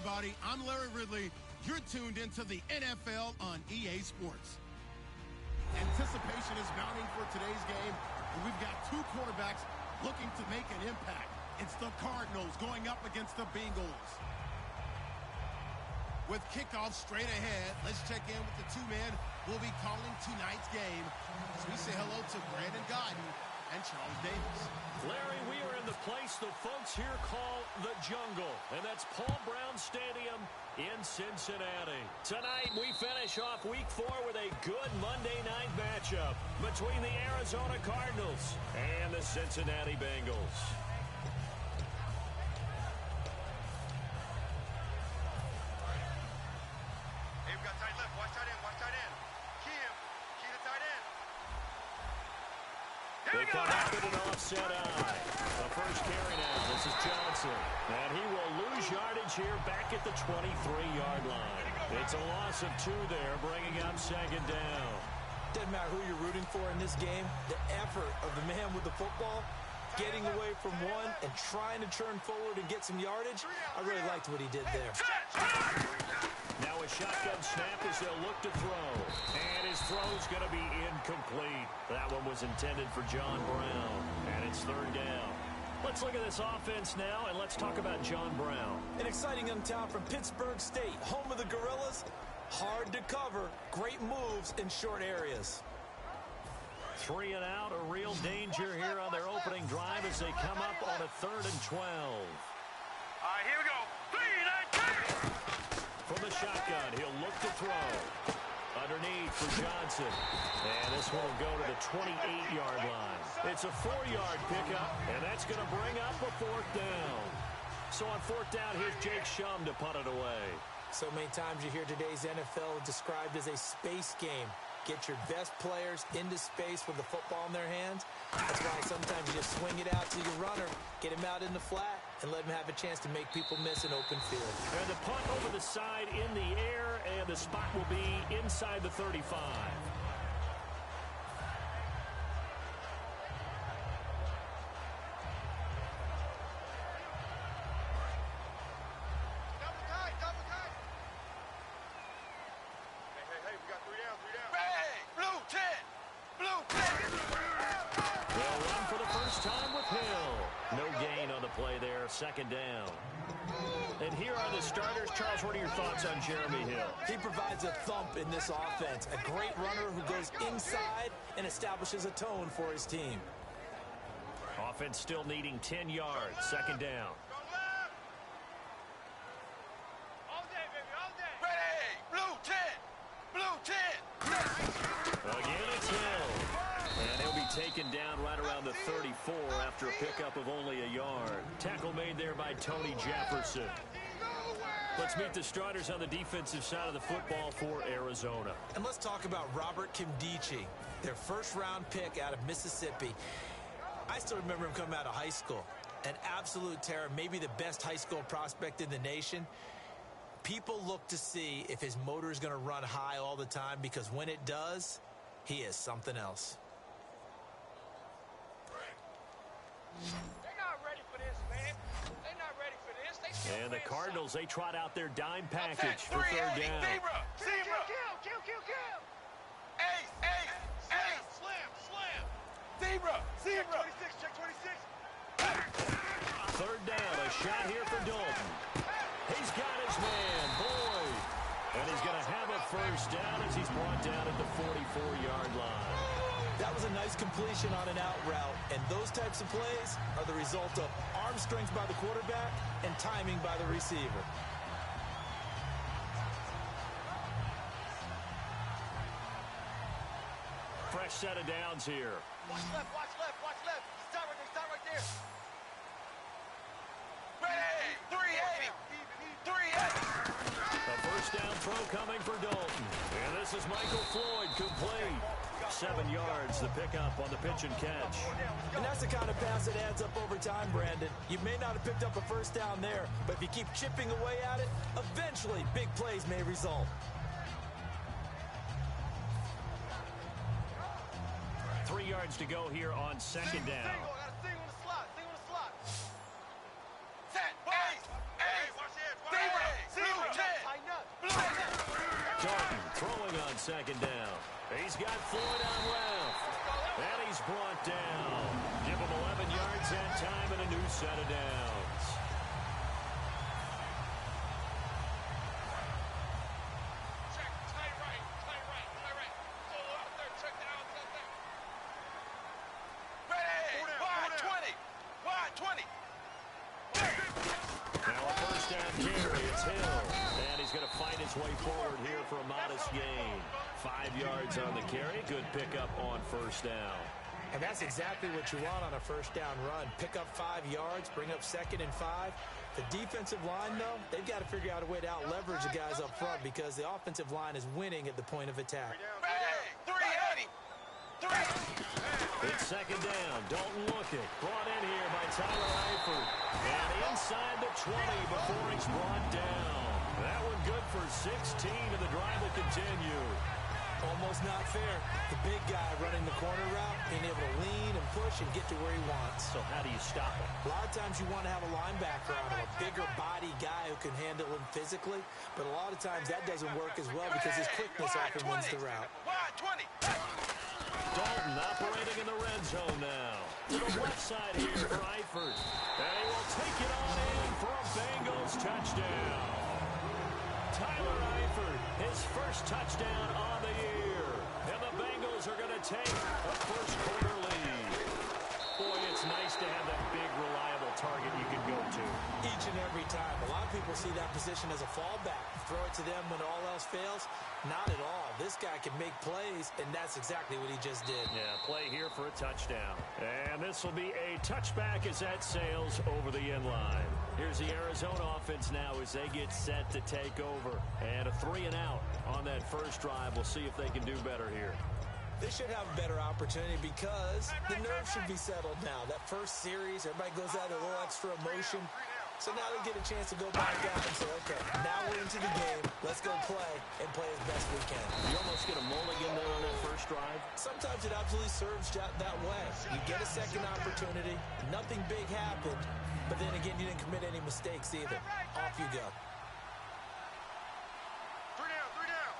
everybody. I'm Larry Ridley. You're tuned into the NFL on EA Sports. Anticipation is mounting for today's game, and we've got two quarterbacks looking to make an impact. It's the Cardinals going up against the Bengals. With kickoff straight ahead, let's check in with the two men who will be calling tonight's game as we say hello to Brandon Godden and Charles Davis. Larry, we are in the place the folks here call the Jungle, and that's Paul Brown Stadium in Cincinnati. Tonight, we finish off Week 4 with a good Monday night matchup between the Arizona Cardinals and the Cincinnati Bengals. Hey, we got tight left. Watch tight end. Watch tight end. Key him. Key the tight end. They come up with an offset eye. The first carry now. This is Johnson. And he will lose yardage here back at the 23-yard line. It's a loss of 2 there, bringing up second down. Doesn't matter who you're rooting for in this game. The effort of the man with the football, getting away from one and trying to turn forward and get some yardage, I really liked what he did there. Now a shotgun snap as they'll look to throw. And his throw's going to be incomplete. That one was intended for John Brown. And it's third down. Let's look at this offense now, and let's talk about John Brown. An exciting young talent from Pittsburgh State, home of the Gorillas. Hard to cover. Great moves in short areas. 3 and out, a real danger here on their opening drive as they come up on a 3rd and 12. All right, here we go. 3 and 2. From the shotgun, he'll look to throw. Underneath for Johnson. And this one will go to the 28-yard line. It's a 4-yard pickup, and that's going to bring up a 4th down. So on 4th down, here's Jake Shum to punt it away. So many times you hear today's NFL described as a space game. Get your best players into space with the football in their hands. That's why sometimes you just swing it out to your runner, get him out in the flat, and let him have a chance to make people miss an open field. And the punt over the side in the air, and the spot will be inside the 35. Second down. And here are the starters. Charles, what are your thoughts on Jeremy Hill? He provides a thump in this offense. A great runner who goes inside and establishes a tone for his team. Offense still needing 10 yards. Second down. All day, baby, all day. Ready! Blue 10! Blue 10! Again, it's Hill. And he'll be taken down right around the 34 after a pickup of only a yard. Tackle made there by Tony Jefferson. Let's meet the starters on the defensive side of the football for Arizona. And let's talk about Robert Kimdichie, their first-round pick out of Mississippi. I still remember him coming out of high school. An absolute terror, maybe the best high school prospect in the nation. People look to see if his motor is going to run high all the time, because when it does, he is something else. They're not ready for this, man. They're not ready for this. And the Cardinals, they trot out their dime package for third down. Zebra. Kill. Ace. Slam. Zebra. Check 26. Third down, a shot here for Dalton. He's got his man, Boyd. And he's going to have a first down as he's brought down at the 44-yard line. That was a nice completion on an out route, and those types of plays are the result of arm strength by the quarterback and timing by the receiver. Fresh set of downs here. Watch left. Stop right there. Ready! 380. A first down throw coming for Dalton. And this is Michael Floyd, complete. 7 yards, the pickup on the pitch and catch. And that's the kind of pass that adds up over time, Brandon. You may not have picked up a first down there, but if you keep chipping away at it, eventually big plays may result. 3 yards to go here on second down. Thing on the slot. Set. Ace. Watch the edge. second down. He's got Floyd on left. And he's brought down. Give him 11 yards that time and a new set of downs. Check, tight right. Go out there, check it out there. Ready, wide 20. Wide 20. Now a first down carry. It's Hill. And he's going to fight his way forward here for a modest gain. 5 yards on the carry. Good pickup on first down. And that's exactly what you want on a first down run. Pick up 5 yards, bring up 2nd and 5. The defensive line, though, they've got to figure out a way to out-leverage the guys up front because the offensive line is winning at the point of attack. 380. It's second down. Dalton looking. Brought in here by Tyler Eifert. And inside the 20 before he's brought down. That one good for 16, and the drive will continue. Almost not fair. The big guy running the corner route, being able to lean and push and get to where he wants. So how do you stop him? A lot of times you want to have a linebacker on him, a bigger body guy who can handle him physically, but a lot of times that doesn't work as well because his quickness often wins the route. Wide 20. Dalton operating in the red zone now. To the left side here for Eifert. And he will take it on in for a Bengals touchdown. Tyler Eifert, his first touchdown on the year. And the Bengals are going to take a first quarter lead. Boy, it's nice to have that big, reliable target you can go to. Each and every time. A lot of people see that position as a fallback. Throw it to them when all else fails. Not at all. This guy can make plays, and that's exactly what he just did. Yeah, play here for a touchdown. And this will be a touchback as that sails over the end line. Here's the Arizona offense now as they get set to take over. And a 3 and out on that first drive. We'll see if they can do better here. They should have a better opportunity because the nerves should be settled now. That first series, everybody goes out with a little extra emotion. So now they get a chance to go back out and say, okay, now we're into the game. Let's go play and play as best we can. You almost get a mulligan there on that first drive. Sometimes it absolutely serves that way. You get a second opportunity. Nothing big happened. But then again, you didn't commit any mistakes either. Off you go. 3 down.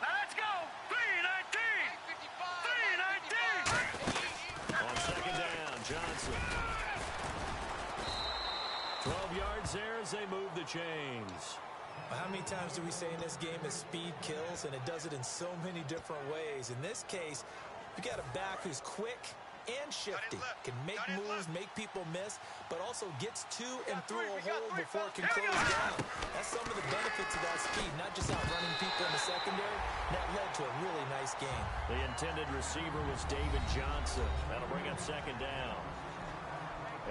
Now let's go. 319. 319. On second down, Johnson. 12 yards there as they move the chains. How many times do we say in this game that speed kills, and it does it in so many different ways? In this case, you got a back who's quick and shifty, can make moves, make people miss, but also gets to and through a hole before it can close down. That's some of the benefits of that speed, not just outrunning people in the secondary. That led to a really nice game. The intended receiver was David Johnson. That'll bring up second down.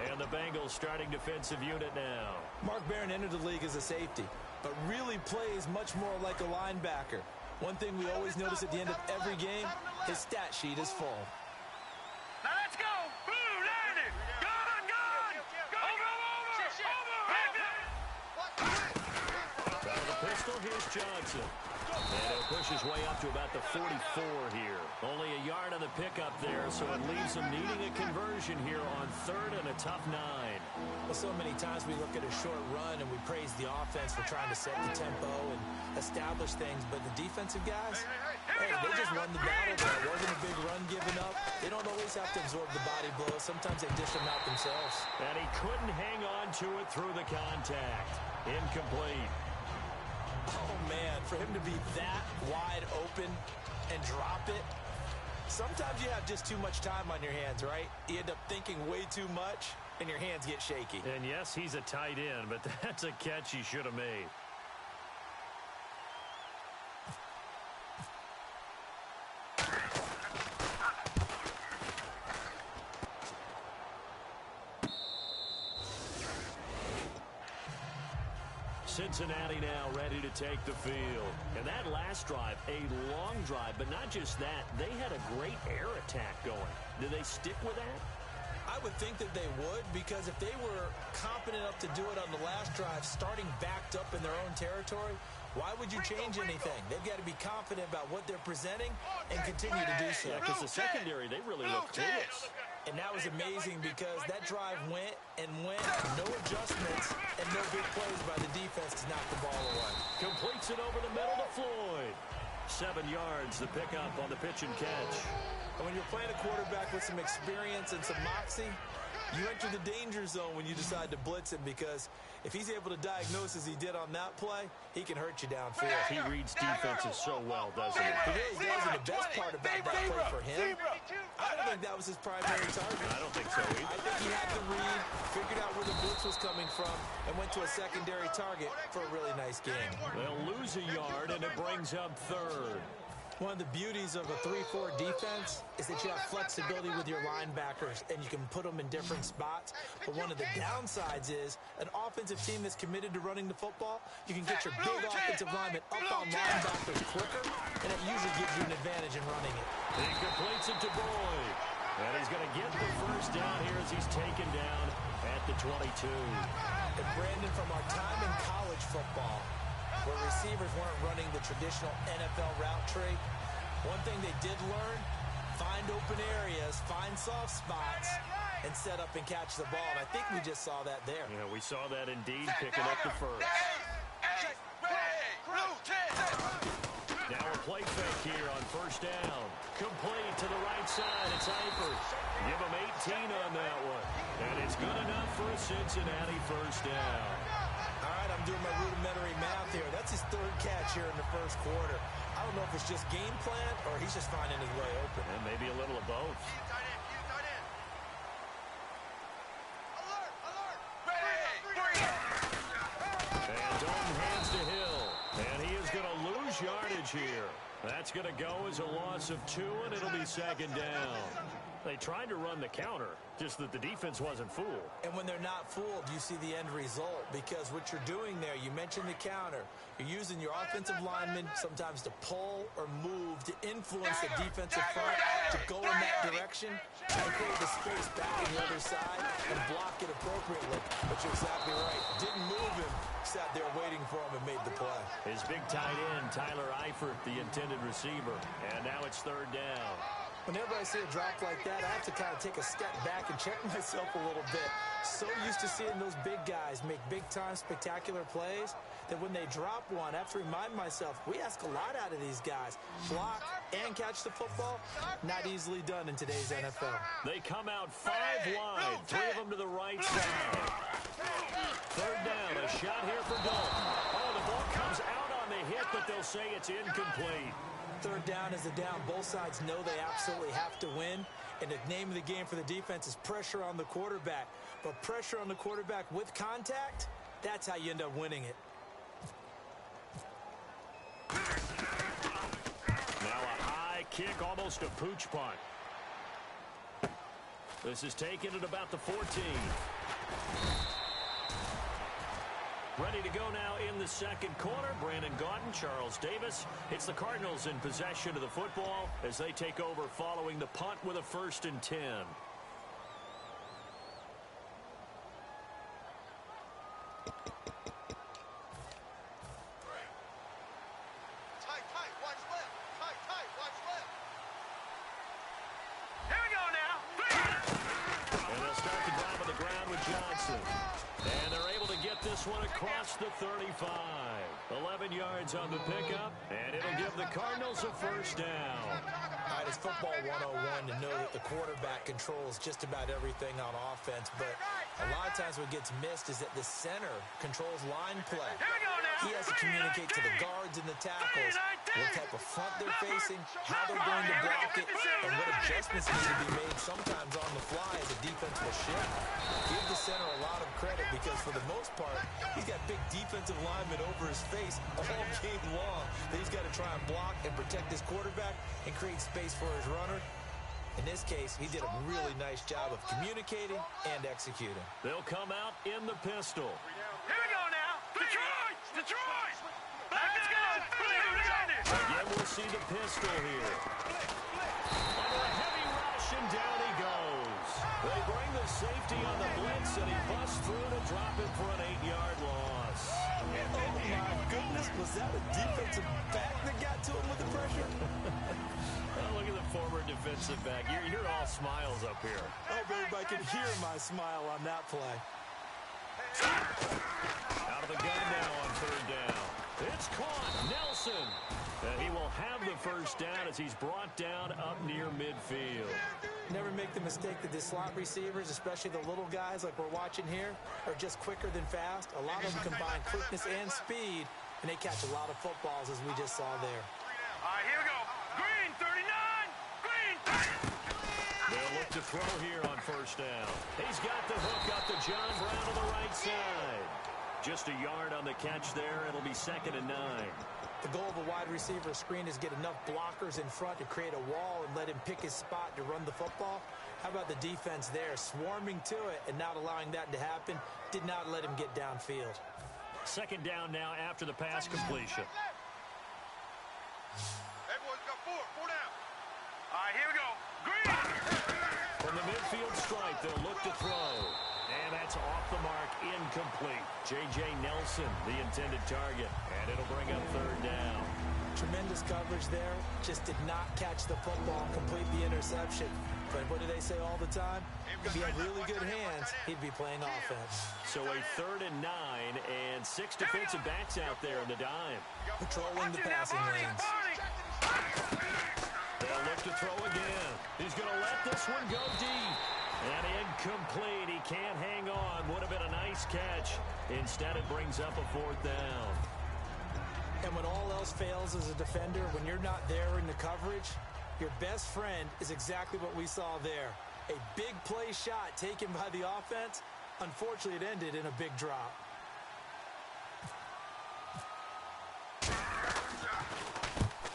And the Bengals starting defensive unit now. Mark Barron entered the league as a safety, but really plays much more like a linebacker. One thing we always notice at the end of every game, his stat sheet is full. Now let's go. Blue, landed. Gone. Over. Out of the pistol, here's Johnson. And he'll push his way up to about the 44 here. Only a yard on the pickup there, so it leaves him needing a conversion here on third and a tough 9. Well, so many times we look at a short run and we praise the offense for trying to set the tempo and establish things, but the defensive guys, hey, they just won the battle there. It wasn't a big run given up. They don't always have to absorb the body blows. Sometimes they dish them out themselves. And he couldn't hang on to it through the contact. Incomplete. Oh, man, for him to be that wide open and drop it, sometimes you have just too much time on your hands, right? You end up thinking way too much, and your hands get shaky. And yes, he's a tight end, but that's a catch he should have made. Cincinnati now ready to take the field. And that last drive, a long drive, but not just that. They had a great air attack going. Do they stick with that? I would think that they would, because if they were confident enough to do it on the last drive, starting backed up in their own territory, why would you change anything? They've got to be confident about what they're presenting and continue to do so. Yeah, because the secondary, they really looked clueless. And that was amazing because that drive went and went, no adjustments, and no big plays by the defense to knock the ball away. Completes it over the middle to Floyd. 7 yards, the pickup on the pitch and catch. And when you're playing a quarterback with some experience and some moxie, you enter the danger zone when you decide to blitz him, because if he's able to diagnose as he did on that play, he can hurt you downfield. He reads defenses so well, doesn't he? He really does, and the best part about that play for him, I don't think that was his primary target. I don't think so either. I think he had the read, figured out where the blitz was coming from, and went to a secondary target for a really nice game. They'll lose a yard, and it brings up third. One of the beauties of a 3-4 defense is that you have flexibility with your linebackers, and you can put them in different spots. But one of the downsides is an offensive team that's committed to running the football, you can get your big offensive linemen up on linebackers quicker, and it usually gives you an advantage in running it. He completes it to Boyd. And he's going to get the first down here as he's taken down at the 22. And Brandon, from our time in college football, where receivers weren't running the traditional NFL route tree, one thing they did learn, find open areas, find soft spots, and set up and catch the ball. And I think we just saw that there. Yeah, we saw that indeed, picking up the first. Now a play fake here on first down. Complete to the right side. It's Eifert. Give him 18 on that one. And it's good enough for a Cincinnati first down. All right, I'm doing my rudimentary math here. That's his third catch here in the first quarter. I don't know if it's just game plan or he's just finding his way open. And maybe a little of both. And Dalton hands to Hill. And he is going to lose yardage here. That's going to go as a loss of 2, and it'll be second down. They tried to run the counter, just that the defense wasn't fooled. And when they're not fooled, you see the end result, because what you're doing there, you mentioned the counter. You're using your offensive linemen sometimes to pull or move to influence the defensive front to go in that direction and create the space back on the other side and block it appropriately. But you're exactly right. Didn't move him, sat there waiting for him and made the play. His big tight end, Tyler Eifert, the intended receiver. And now it's third down. Whenever I see a drop like that, I have to kind of take a step back and check myself a little bit. So used to seeing those big guys make big-time spectacular plays that when they drop one, I have to remind myself, we ask a lot out of these guys. Block and catch the football, not easily done in today's NFL. They come out 5 wide, 3 of them to the right side. Third down, a shot here for Dalton. Oh, the ball comes out on the hit, but they'll say it's incomplete. Third down is a down. Both sides know they absolutely have to win. And the name of the game for the defense is pressure on the quarterback. But pressure on the quarterback with contact, that's how you end up winning it. Now a high kick, almost a pooch punt. This is taken at about the 14. Ready to go now in the second quarter. Brandon Gaudin, Charles Davis. It's the Cardinals in possession of the football as they take over following the punt with a 1st and 10. One across the 35. 11 yards on the pickup, and it'll give the Cardinals a first down. All right, it's football 101 to know that the quarterback controls just about everything on offense, but a lot of times what gets missed is that the center controls line play. He has to communicate to the guards and the tackles what type of front they're facing, how they're going to block it, and what adjustments need to be made sometimes on the fly as a defense will shift. Give the center a lot of credit because for the most part, he's got big defensive linemen over his face all game long that he's got to try and block and protect his quarterback and create space for his runner. In this case, he did a really nice job of communicating and executing. They'll come out in the pistol. Here we go now. Detroit! Detroit! Let's go! Again, we'll see the pistol here. Under a heavy rush, and down he goes. They bring the safety on the blitz, and he busts through to drop it for an 8-yard loss. Oh, my goodness. Was that a defensive back that got to him with the pressure? Oh, look at the former defensive back. You're all smiles up here. I hope everybody can hear my smile on that play. Out of the gun now on third down. It's caught. Nelson. He will have the first down as he's brought down up near midfield. Never make the mistake that the slot receivers, especially the little guys like we're watching here, are just quicker than fast. A lot of them combine quickness and speed, and they catch a lot of footballs, as we just saw there. All right, here we go. Green, 39. Green, 30. They'll look to throw here on first down. He's got the hook up to John Brown to the right side. Just a yard on the catch there. It'll be 2nd and 9. The goal of a wide receiver screen is get enough blockers in front to create a wall and let him pick his spot to run the football. How about the defense there, swarming to it and not allowing that to happen? Did not let him get downfield. 2nd down now after the pass completion. Everyone's got 4 down. All right, here we go. Green. From the midfield stripe, they'll look to throw. And that's off the mark, incomplete. J.J. Nelson, the intended target. And it'll bring up 3rd down. Tremendous coverage there. Just did not catch the football, complete the interception. But what do they say all the time? If he had really good hands, he'd be playing offense. So a 3rd and 9 and 6 defensive backs out there in the dime. Patrolling the passing lanes. They'll look to throw again. He's going to let this one go deep. And incomplete. He can't hang on. Would have been a nice catch. Instead, it brings up a 4th down. And when all else fails as a defender, when you're not there in the coverage, your best friend is exactly what we saw there. A big play shot taken by the offense. Unfortunately, it ended in a big drop.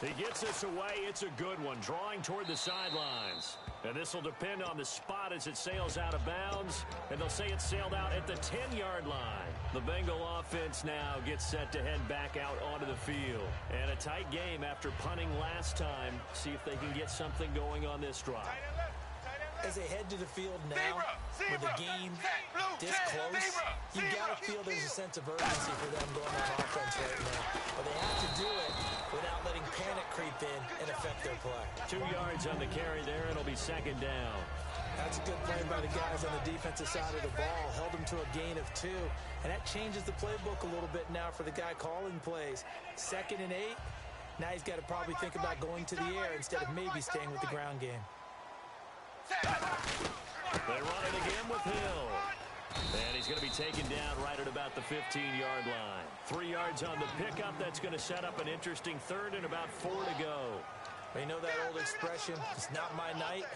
He gets this away. It's a good one. Drawing toward the sidelines. And this will depend on the spot as it sails out of bounds. And they'll say it sailed out at the 10-yard line. The Bengal offense now gets set to head back out onto the field. And a tight game after punting last time. See if they can get something going on this drive. As they head to the field now, with the game this close, you got to feel there's a sense of urgency for them going on offense right now. But they have to do it without letting panic creep in and affect their play. 2 yards on the carry there. It'll be 2nd down. That's a good play by the guys on the defensive side of the ball. Held them to a gain of 2. And that changes the playbook a little bit now for the guy calling plays. 2nd and 8. Now he's got to probably think about going to the air instead of maybe staying with the ground game. They run it again with Hill. And he's going to be taken down right at about the 15-yard line. 3 yards on the pickup. That's going to set up an interesting 3rd and about 4 to go. Well, you know that old expression, it's not my night?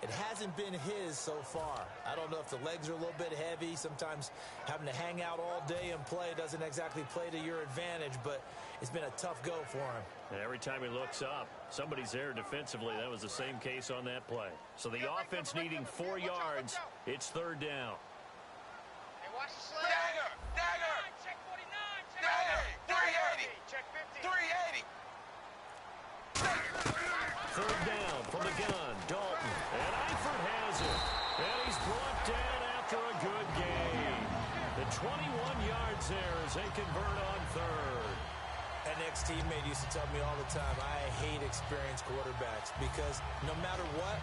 It hasn't been his so far. I don't know if the legs are a little bit heavy. Sometimes having to hang out all day and play doesn't exactly play to your advantage, but it's been a tough go for him. And every time he looks up, somebody's there defensively. That was the same case on that play. So the offense needing 4 yards. It's 3rd down. Hey, watch the sled. Dagger! Dagger! Check 49. Check Dagger! 380. Check 50. 380. 3rd down from the gun. Dalton. And Eifert has it. And he's brought down after a good game. The 21 yards there as they convert on 3rd. An ex-teammate used to tell me all the time, I hate experienced quarterbacks because no matter what,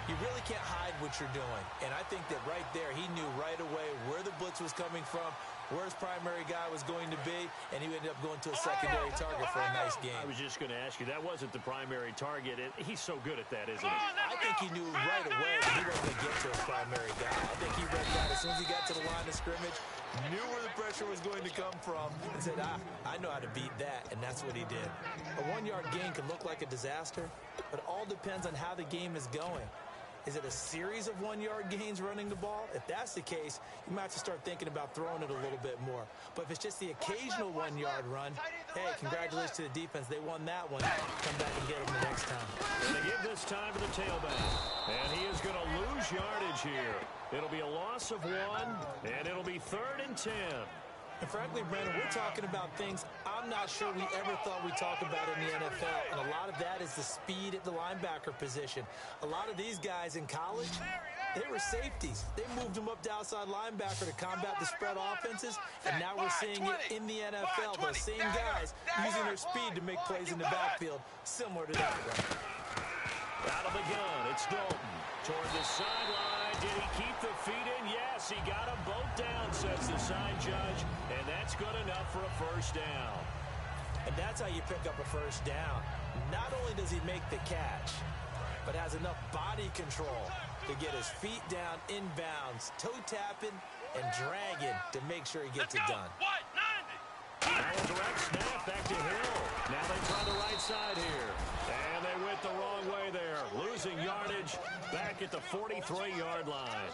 you really can't hide what you're doing. And I think that right there, he knew right away where the blitz was coming from, where his primary guy was going to be, and he ended up going to a secondary target for a nice game. I was just going to ask you, that wasn't the primary target. He's so good at that, isn't he? I think he knew right away that he wasn't going to get to his primary guy. I think he read that as soon as he got to the line of scrimmage, knew where the pressure was going to come from, and said, I know how to beat that, and that's what he did. A 1-yard gain can look like a disaster, but it all depends on how the game is going. Is it a series of 1-yard gains running the ball? If that's the case, you might have to start thinking about throwing it a little bit more. But if it's just the occasional 1-yard run, hey, congratulations to the defense. They won that one. Come back and get them the next time. And they give this time to the tailback. And he is going to lose yardage here. It'll be a loss of 1, and it'll be 3rd and 10. And frankly, Brandon, we're talking about things I'm not sure we ever thought we'd talk about in the NFL. And a lot of that is the speed at the linebacker position. A lot of these guys in college, they were safeties. They moved them up to outside linebacker to combat the spread offenses. And now we're seeing it in the NFL. Those same guys using their speed to make plays in the backfield, similar to that one. Out of the gun, it's Dalton. Toward the sideline, did he keep the feet in? Yes, he got them both down, says the side judge, and that's good enough for a 1st down. And that's how you pick up a first down. Not only does he make the catch, but has enough body control to get his feet down inbounds, toe tapping and dragging to make sure he gets it done. Direct snap back to Hill. Now they try the right side here. And they went the wrong way there. Losing yardage back at the 43-yard line.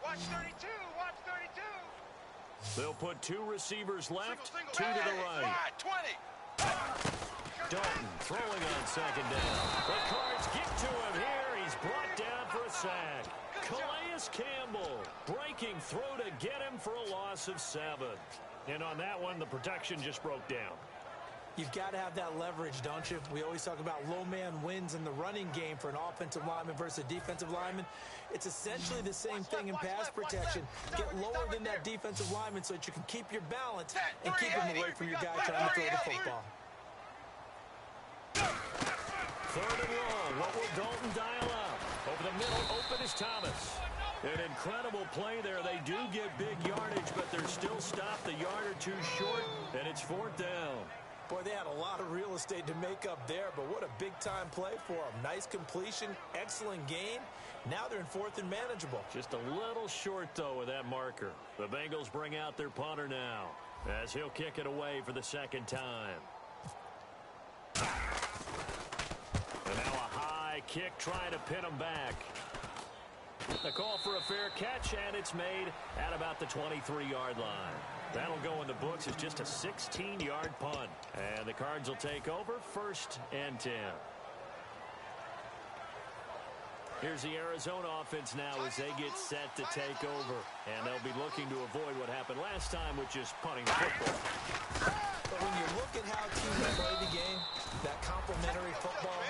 Watch 32, watch 32. They'll put two receivers left, two to the right. 20. Dalton throwing on second down. The Cards get to him here. He's brought down for a sack. Calais Campbell breaking through to get him for a loss of 7. And on that one, the protection just broke down. You've got to have that leverage, don't you? We always talk about low man wins in the running game for an offensive lineman versus a defensive lineman. It's essentially the same thing in pass protection. Get lower than that defensive lineman so that you can keep your balance and keep him away from your guy trying to throw the football. Third and long. What will Dalton dial up? Over the middle, open is Thomas. An incredible play there. They do get big yardage, but they're still stopped a yard or two short, and it's 4th down. Boy, they had a lot of real estate to make up there, but what a big-time play for them. Nice completion, excellent gain. Now they're in 4th and manageable. Just a little short, though, with that marker. The Bengals bring out their punter now, as he'll kick it away for the second time. And now a high kick trying to pin him back. The call for a fair catch, and it's made at about the 23-yard line. That'll go in the books as just a 16-yard punt. And the Cards will take over 1st and 10. Here's the Arizona offense now as they get set to take over. And they'll be looking to avoid what happened last time, which is punting the football. But when you look at how teams play the game, that complementary football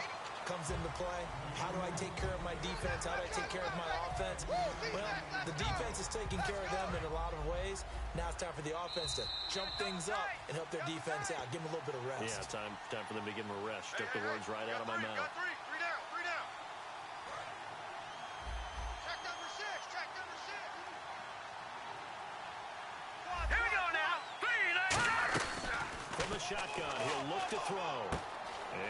comes into play. How do I take care of my defense? How do I take care of my offense? Well, the defense is taking care of them in a lot of ways. Now it's time for the offense to jump things up and help their defense out. Give them a little bit of rest. Yeah, time for them to give them a rest. Took the words right out of my mouth. Three down. Track number 6. Here we go now. From the shotgun, he'll look to throw.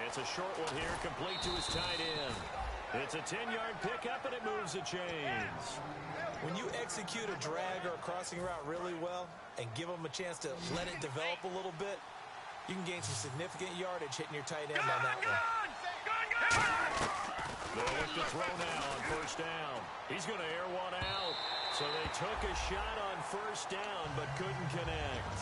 It's a short one here, complete to his tight end. It's a 10-yard pickup, and it moves the chains. When you execute a drag or a crossing route really well and give them a chance to let it develop a little bit, you can gain some significant yardage hitting your tight end on that one. They'll look to throw now on 1st down. He's going to air one out. So they took a shot on 1st down, but couldn't connect.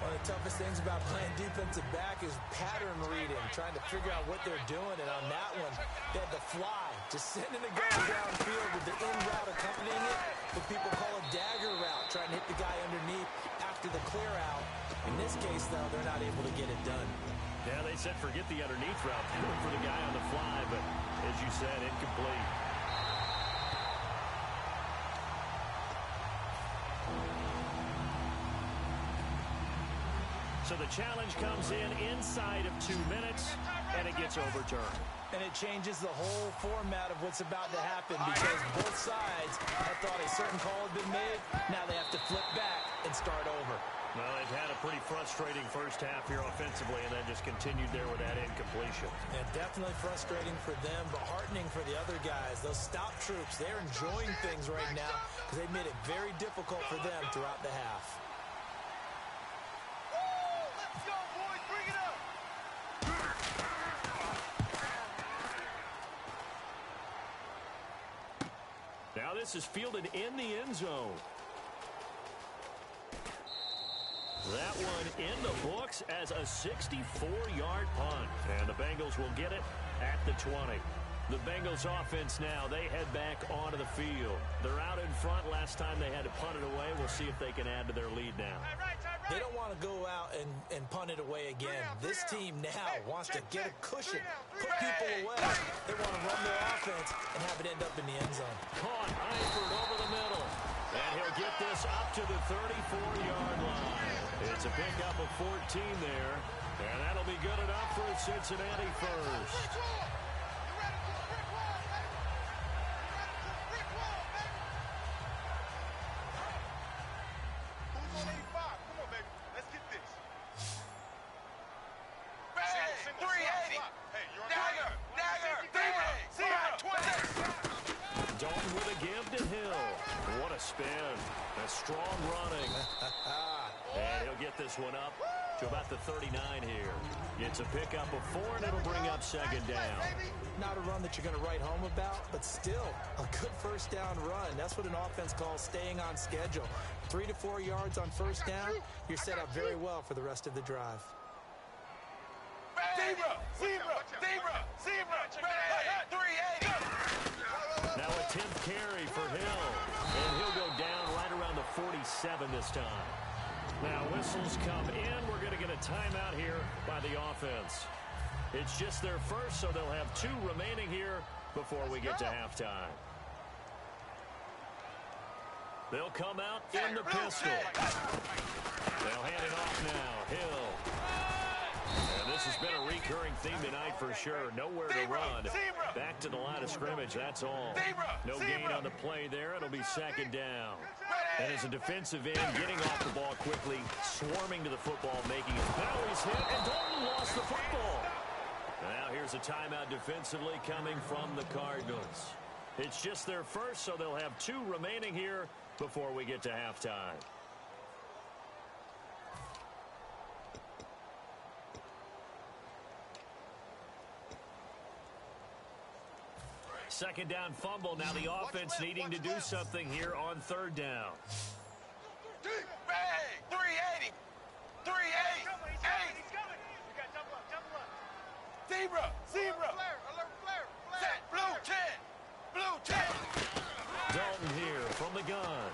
One of the toughest things about playing defensive back is pattern reading, trying to figure out what they're doing. And on that one, they had to fly, just sending the guy downfield with the in route accompanying it, what people call a dagger route, trying to hit the guy underneath after the clear out. In this case, though, they're not able to get it done. Yeah, they said forget the underneath route. They went for the guy on the fly, but as you said, incomplete. So the challenge comes in inside of 2 minutes, and it gets overturned. And it changes the whole format of what's about to happen because both sides had thought a certain call had been made. Now they have to flip back and start over. Well, they've had a pretty frustrating first half here offensively, and then just continued there with that incompletion. Yeah, definitely frustrating for them, but heartening for the other guys. Those stop troops, they're enjoying things right now because they've made it very difficult for them throughout the half. Now this is fielded in the end zone. That one in the books as a 64-yard punt. And the Bengals will get it at the 20. The Bengals offense now, they head back onto the field. They're out in front. Last time they had to punt it away. We'll see if they can add to their lead now. Right. They don't want to go out and punt it away again. This team now wants to get a cushion, put people away. They want to run their offense and have it end up in the end zone. Caught Eifert over the middle. And he'll get this up to the 34-yard line. It's a pickup of 14 there. And that'll be good enough for Cincinnati first. Spin. A strong running. And he'll get this one up to about the 39 here. It's a pickup of 4, and it'll bring up second down. Not a run that you're going to write home about, but still a good first down run. That's what an offense calls staying on schedule. 3 to 4 yards on first down, you're set up very well for the rest of the drive. Zebra! 380! Now a 10th carry for Hill. And he'll go down right around the 47 this time. Now whistles come in. We're going to get a timeout here by the offense. It's just their first, so they'll have 2 remaining here before we get to halftime. They'll come out in the pistol. They'll hand it off now. Hill. And this has been a recurring theme tonight for sure. Nowhere to run. Back to the line of scrimmage, that's all. No gain on the play there. It'll be second down. And as a defensive end, getting off the ball quickly, swarming to the football, making it. Now he's hit, and Dalton lost the football. Now here's a timeout defensively coming from the Cardinals. It's just their first, so they'll have 2 remaining here before we get to halftime. Second down fumble. Now the offense needing to do something here on third down. 380! 380! Zebra! Set, blue 10! Dalton here from the gun.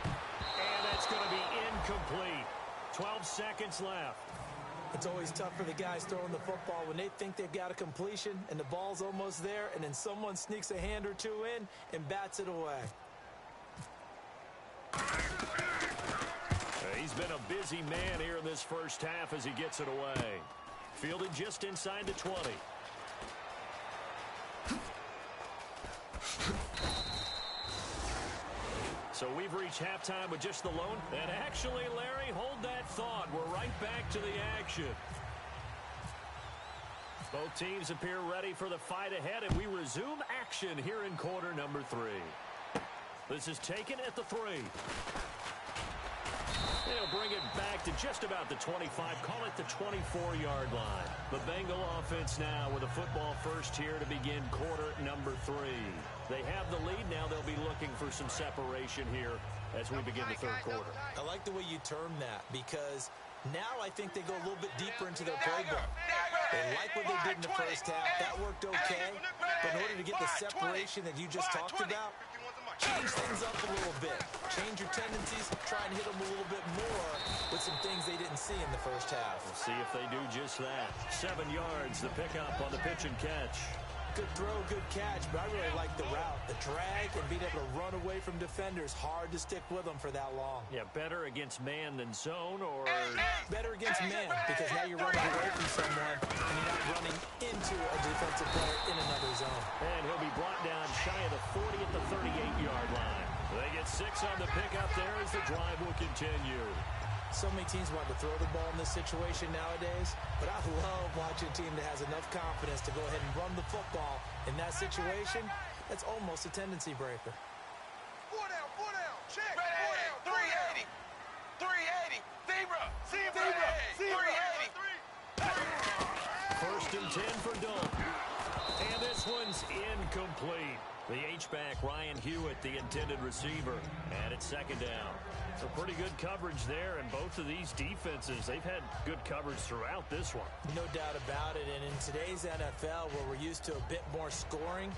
And that's going to be incomplete. 12 seconds left. It's always tough for the guys throwing the football when they think they've got a completion and the ball's almost there, and then someone sneaks a hand or 2 in and bats it away. He's been a busy man here in this first half as he gets it away. Fielded just inside the 20. So we've reached halftime with just the lone. And actually, Larry, hold that thought. We're right back to the action. Both teams appear ready for the fight ahead, and we resume action here in quarter number 3. This is taken at the 3. They'll bring it back to just about the 25, call it the 24-yard line. The Bengal offense now with a football first here to begin quarter number 3. They have the lead. Now they'll be looking for some separation here as we begin the third quarter. I like the way you term that, because now I think they go a little bit deeper into their playbook. They like what they did in the first half. That worked okay. But in order to get the separation that you just talked about, change things up a little bit. Change your tendencies. Try and hit them a little bit more with some things they didn't see in the first half. We'll see if they do just that. 7 yards, the pickup on the pitch and catch. Good throw, good catch, but I really like the route. The drag and being able to run away from defenders. Hard to stick with them for that long. Yeah, better against man than zone, or... Better against man, because now you're running away from someone and you're not running into a defensive player in another zone. And he'll be brought down shy of the 40 at the 38-yard line. They get 6 on the pickup there as the drive will continue. So many teams want to throw the ball in this situation nowadays, but I love watching a team that has enough confidence to go ahead and run the football. In that situation, that's almost a tendency breaker. 4 down, check. 380! 380! Zebra! 380! First and 10 for Dalton. And this one's incomplete. The H-back, Ryan Hewitt, the intended receiver. And it's second down. So pretty good coverage there, and both of these defenses, they've had good coverage throughout this one. No doubt about it, and in today's NFL, where we're used to a bit more scoring,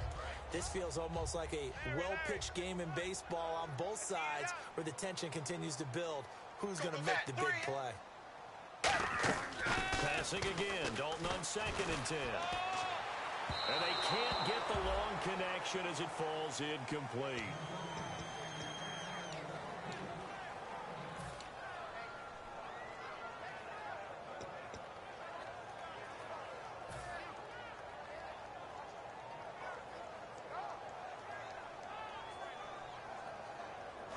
this feels almost like a well-pitched game in baseball on both sides where the tension continues to build. who's going to make the big play. Passing again. Dalton on 2nd and 10. And they can't get the long connection as it falls incomplete.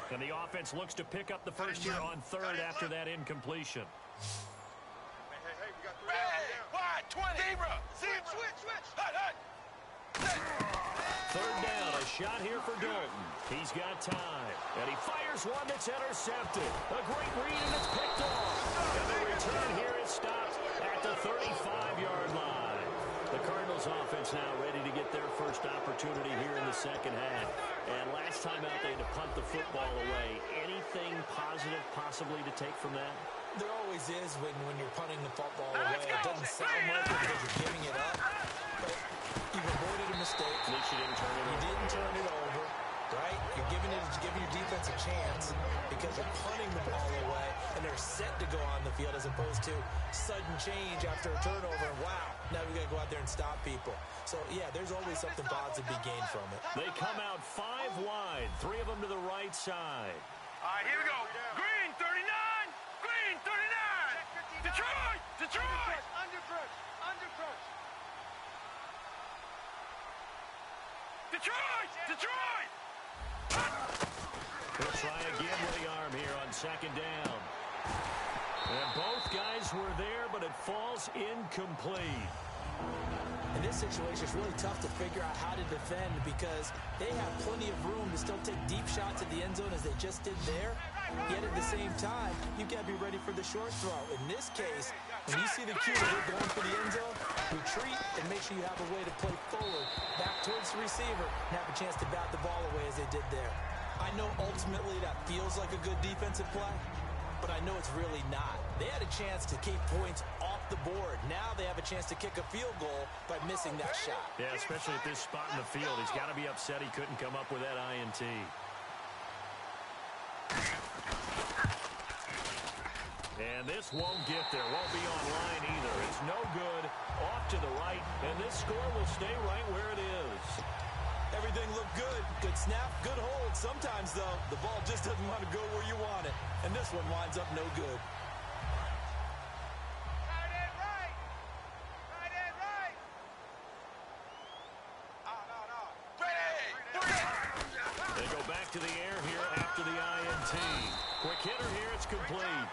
And the offense looks to pick up the first here on 3rd after that incompletion. Hey, we got 3 down. Wide, 20. Zebra. Switch. Hut. 3rd down, a shot here for Dalton. He's got time, and he fires one that's intercepted. A great read, and it's picked off. And the return here is stopped at the 35-yard line. The Cardinals offense now ready to get their first opportunity here in the second half. And last time out, they had to punt the football away. Anything positive possibly to take from that? There always is when you're punting the football away. It doesn't sound like it because you're giving it up. But you've avoided a mistake. At least you didn't turn it over. You didn't turn it over, right? You're giving your defense a chance because you're punting the ball away, and they're set to go on the field as opposed to sudden change after a turnover. And wow, now we got to go out there and stop people. So, yeah, there's always something positive to be gained from it. They come out 5 wide, 3 of them to the right side. All right, here we go. Green, 39. Green, 39. Detroit. Under crush. Detroit. He'll try again with the arm here on 2nd down. And both guys were there, but it falls incomplete. In this situation, it's really tough to figure out how to defend because they have plenty of room to still take deep shots at the end zone as they just did there. Yet at the same time, you've got to be ready for the short throw. In this case, when you see the cue that they're going for the end zone, retreat and make sure you have a way to play forward, back towards the receiver, and have a chance to bat the ball away as they did there. I know ultimately that feels like a good defensive play, but I know it's really not. They had a chance to keep points off the board. Now they have a chance to kick a field goal by missing that shot. Yeah, especially at this spot in the field. He's got to be upset he couldn't come up with that INT. And this won't get there. Won't be online either. It's no good. Off to the right. And this score will stay right where it is. Everything looked good. Good snap, good hold. Sometimes, though, the ball just doesn't want to go where you want it. And this one winds up no good. They go back to the air here after the INT. Quick hitter here. It's complete.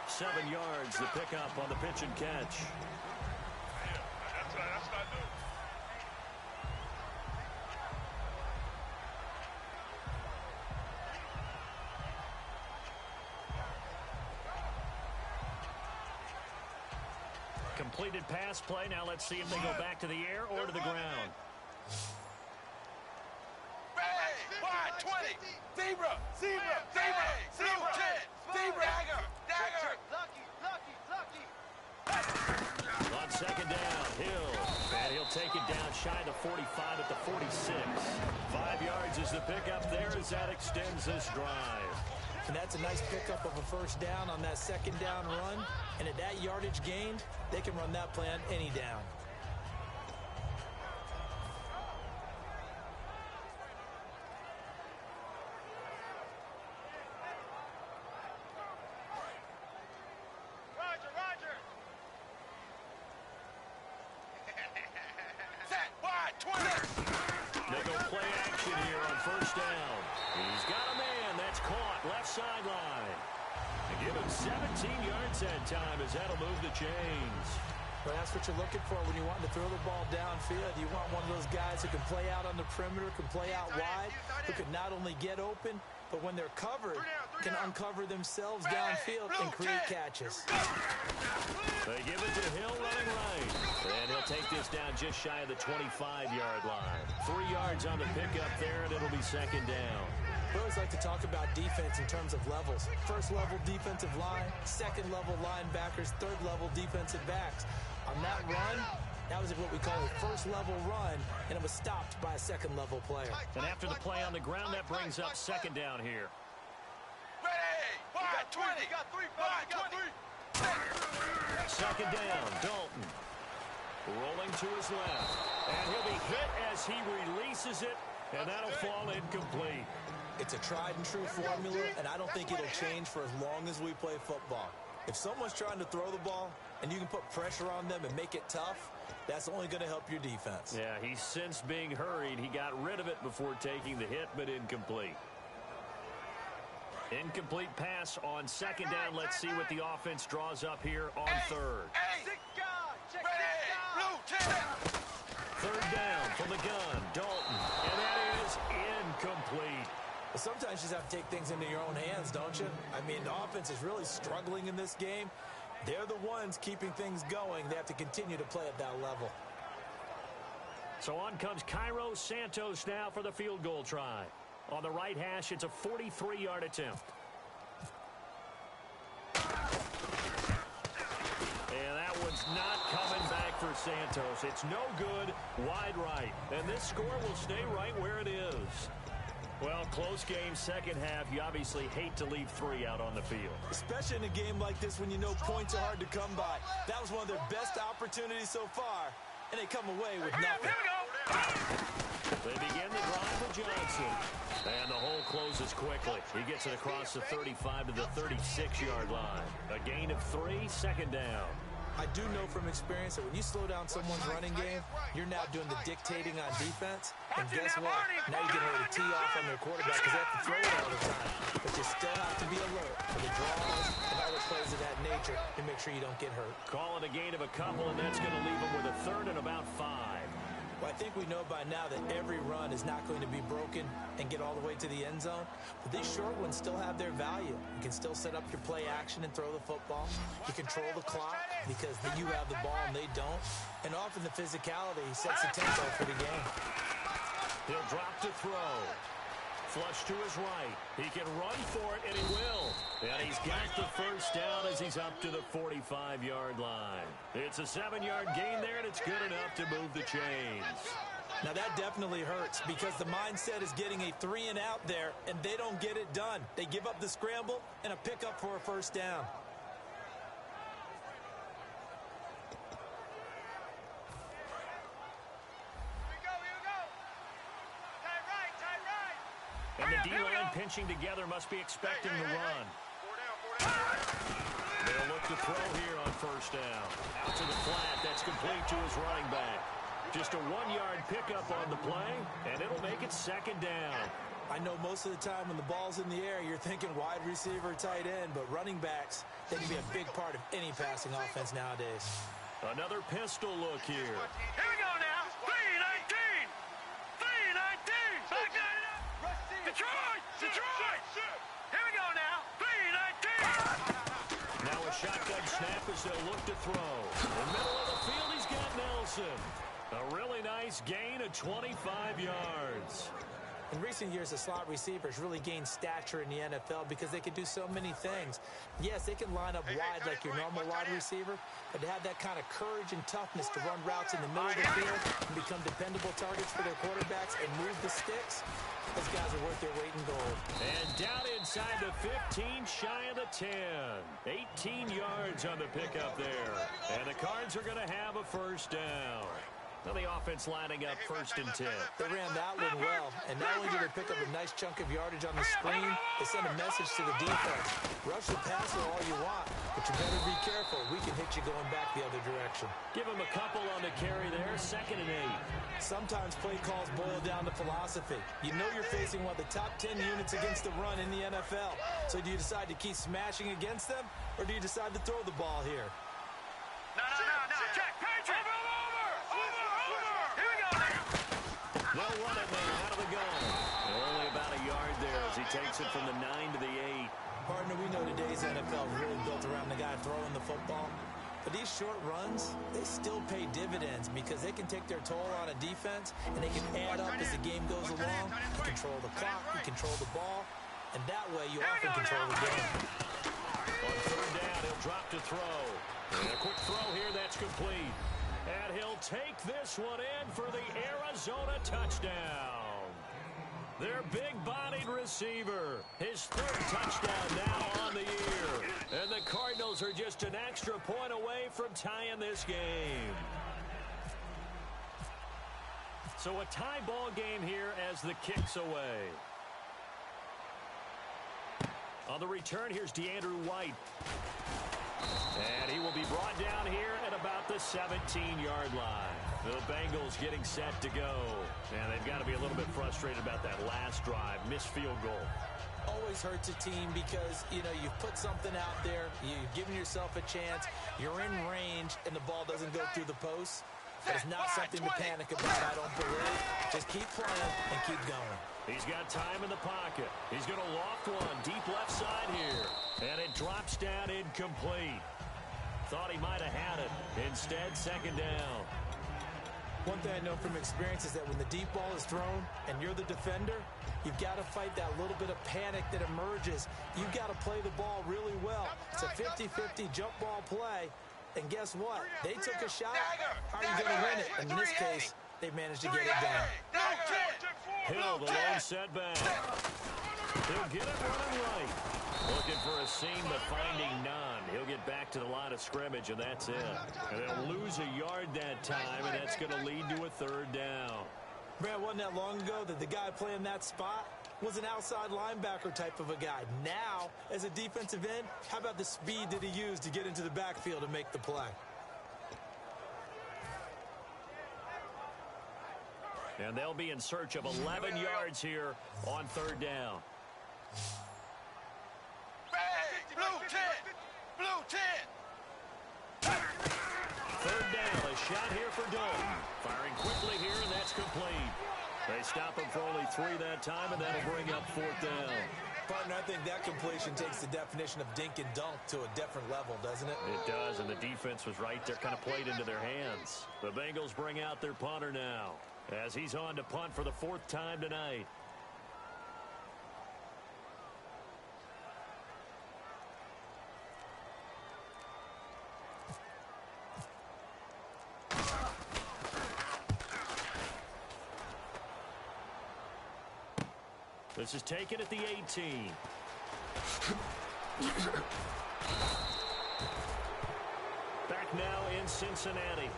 7 yards, the pickup on the pitch and catch. That's what I do. Completed pass play. Now let's see if they go back to the air or to the ground. Wide, 20. Zebra. Blue 10. Dagger. On 2nd down, Hill. And he'll take it down shy of the 45 at the 46. 5 yards is the pickup there as that extends this drive. And that's a nice pickup of a first down on that 2nd down run. And at that yardage gained, they can run that play on any down. Roger. Set, wide, 20. They go play action here on 1st down. He's got a man. That's caught. Left sideline. They give him 17 yards that time as that'll move the chains. Well, that's what you're looking for when you want to throw the ball downfield. You want one of those guys who can play out on the perimeter, can play out wide, who can not only get open, but when they're covered, can uncover themselves downfield and create catches. They give it to Hill running right. And he'll take this down just shy of the 25-yard line. 3 yards on the pickup there, and it'll be 2nd down. We always like to talk about defense in terms of levels. 1st level defensive line, 2nd level linebackers, 3rd level defensive backs. On that run, that was what we call a 1st level run, and it was stopped by a 2nd level player. And after the play on the ground, that brings up 2nd down here. Ready, wide, 20. Got 3, got 3. Second down, Dalton. Rolling to his left. And he'll be hit as he releases it, and that'll fall incomplete. It's a tried-and-true formula, and I don't think it'll change for as long as we play football. If someone's trying to throw the ball and you can put pressure on them and make it tough, that's only going to help your defense. Yeah, he's since being hurried. He got rid of it before taking the hit, but incomplete. Incomplete pass on second down. Let's see what the offense draws up here on third. Third down from the gun, Dalton, and that is incomplete. Sometimes you just have to take things into your own hands, don't you? I mean, the offense is really struggling in this game. They're the ones keeping things going. They have to continue to play at that level. So on comes Cairo Santos now for the field goal try. On the right hash, it's a 43-yard attempt. And that one's not coming back for Santos. It's no good, wide right. And this score will stay right where it is. Well, close game, second half. You obviously hate to leave 3 out on the field. Especially in a game like this when you know points are hard to come by. That was one of their best opportunities so far, and they come away with nothing. Here we go. They begin the drive with Johnson. And the hole closes quickly. He gets it across the 35 to the 36-yard line. A gain of 3, second down. I do know from experience that when you slow down someone's running game, you're now doing the dictating on defense. And guess what? Now you're getting ready to tee off on their quarterback because they have to throw it all the time. But you still have to be alert for the draws and other plays of that nature to make sure you don't get hurt. Call it a gain of a couple, and that's going to leave them with a third and about 5. Well, I think we know by now that every run is not going to be broken and get all the way to the end zone. But these short ones still have their value. You can still set up your play action and throw the football. You control the clock because you have the ball and they don't. And often the physicality sets the tempo for the game. He'll drop to throw. Flush to his right. He can run for it, and he will. And he's got the first down as he's up to the 45-yard line. It's a 7-yard gain there, and it's good enough to move the chains. Now, that definitely hurts because the mindset is getting a 3-and-out there, and they don't get it done. They give up the scramble and a pickup for a first down. And the D-line pinching together must be expecting the run. They'll look to throw here on first down. Out to the flat. That's complete to his running back. Just a 1-yard pickup on the play, and it'll make it second down. I know most of the time when the ball's in the air, you're thinking wide receiver, tight end, but running backs, they can be a big part of any passing offense nowadays. Another pistol look here. Here we go now. 3-19. 3-19. Back it up. Detroit. Detroit. Here we go now. 3-19. Now a shotgun snap as they'll look to throw. In the middle of the field, he's got Nelson. A really nice gain of 25 yards. In recent years, the slot receivers really gained stature in the NFL because they can do so many things. Yes, they can line up wide like your normal wide receiver, but to have that kind of courage and toughness to run routes in the middle of the field and become dependable targets for their quarterbacks and move the sticks, those guys are worth their weight in gold. And down inside the 15, shy of the 10. 18 yards on the pickup there. And the Cards are going to have a first down. Now the offense lining up first and 10. They ran that one well, and not only did they pick up a nice chunk of yardage on the screen, they sent a message to the defense. Rush the passer all you want, but you better be careful. We can hit you going back the other direction. Give him a couple on the carry there, second and 8. Sometimes play calls boil down to philosophy. You know you're facing one of the top 10 units against the run in the NFL. So do you decide to keep smashing against them, or do you decide to throw the ball here? No. Check. Patriot. Over. Here we go now. They'll run it now out of the gun. Only about a yard there as he takes it from the 9 to the 8. Partner, we know today's NFL is really built around the guy throwing the football. But these short runs, they still pay dividends because they can take their toll on a defense and they can add up as the game goes along. You control the clock, you control the ball, and that way you often control the game. On third down, he'll drop to throw. And a quick throw here, that's complete. And he'll take this one in for the Arizona touchdown. Their big-bodied receiver. His third touchdown now on the year. And the Cardinals are just an extra point away from tying this game. So a tie ball game here as the kick's away. On the return, here's DeAndrew White. And he will be brought down here at about the 17-yard line. The Bengals getting set to go. And they've got to be a little bit frustrated about that last drive. Missed field goal. Always hurts a team because, you've put something out there. You've given yourself a chance. You're in range, and the ball doesn't go through the post. It's not something to panic about, I don't believe. Just keep playing and keep going. He's got time in the pocket. He's going to loft one deep left side here. And it drops down incomplete. Thought he might have had it. Instead, second down. One thing I know from experience is that when the deep ball is thrown and you're the defender, you've got to fight that little bit of panic that emerges. You've got to play the ball really well. It's a 50-50 jump ball play. And guess what? They took a shot. How are you going to win it? In this case, they managed to get it done. Hill, the lone setback. He'll get it running right. Looking for a seam, but finding none. He'll get back to the line of scrimmage, and that's it. And they'll lose a yard that time, and that's going to lead to a third down. Brad, wasn't that long ago that the guy playing that spot was an outside linebacker type of a guy. Now, as a defensive end, how about the speed that he used to get into the backfield and make the play? And they'll be in search of 11 yards here on third down. Blue 10! Blue 10! Third down, a shot here for Dalton. Firing quickly here, and that's complete. They stop him for only 3 that time, and that'll bring up fourth down. Partner, I think that completion takes the definition of dink and dunk to a different level, doesn't it? It does, and the defense was right there, kind of played into their hands. The Bengals bring out their punter now, as he's on to punt for the 4th time tonight. This is taken at the 18. Back now in Cincinnati.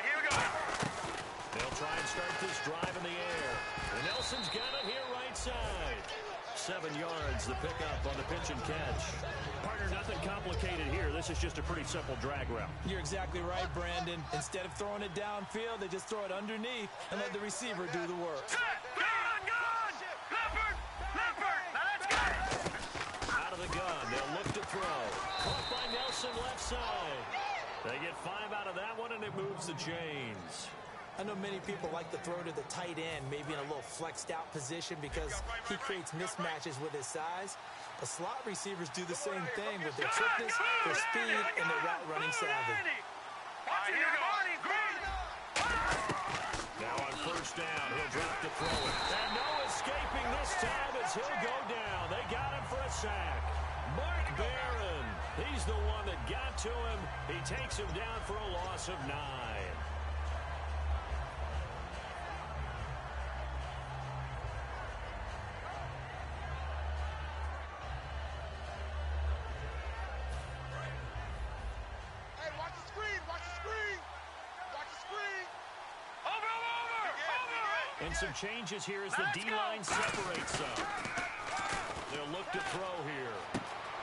Here we go. They'll try and start this drive in the air. And Nelson's got it here right side. 7 yards, the pickup on the pitch and catch. Partner, nothing complicated here. This is just a pretty simple drag route. You're exactly right, Brandon. Instead of throwing it downfield, they just throw it underneath and let the receiver do the work. Gun! Leopard! Now let's go! Out of the gun, they'll look to throw. Caught by Nelson left side. They get 5 out of that one, and it moves the chains. I know many people like to throw to the tight end, maybe in a little flexed out position because he creates mismatches with his size. But slot receivers do the same thing with their quickness, their speed, and their route running savvy. Now on first down, he'll drop to throw it. And no escaping this time as he'll go down. They got him for a sack. Mark Barron, he's the one that got to him. He takes him down for a loss of 9. And some changes here as the D-line separates some. They'll look to throw here.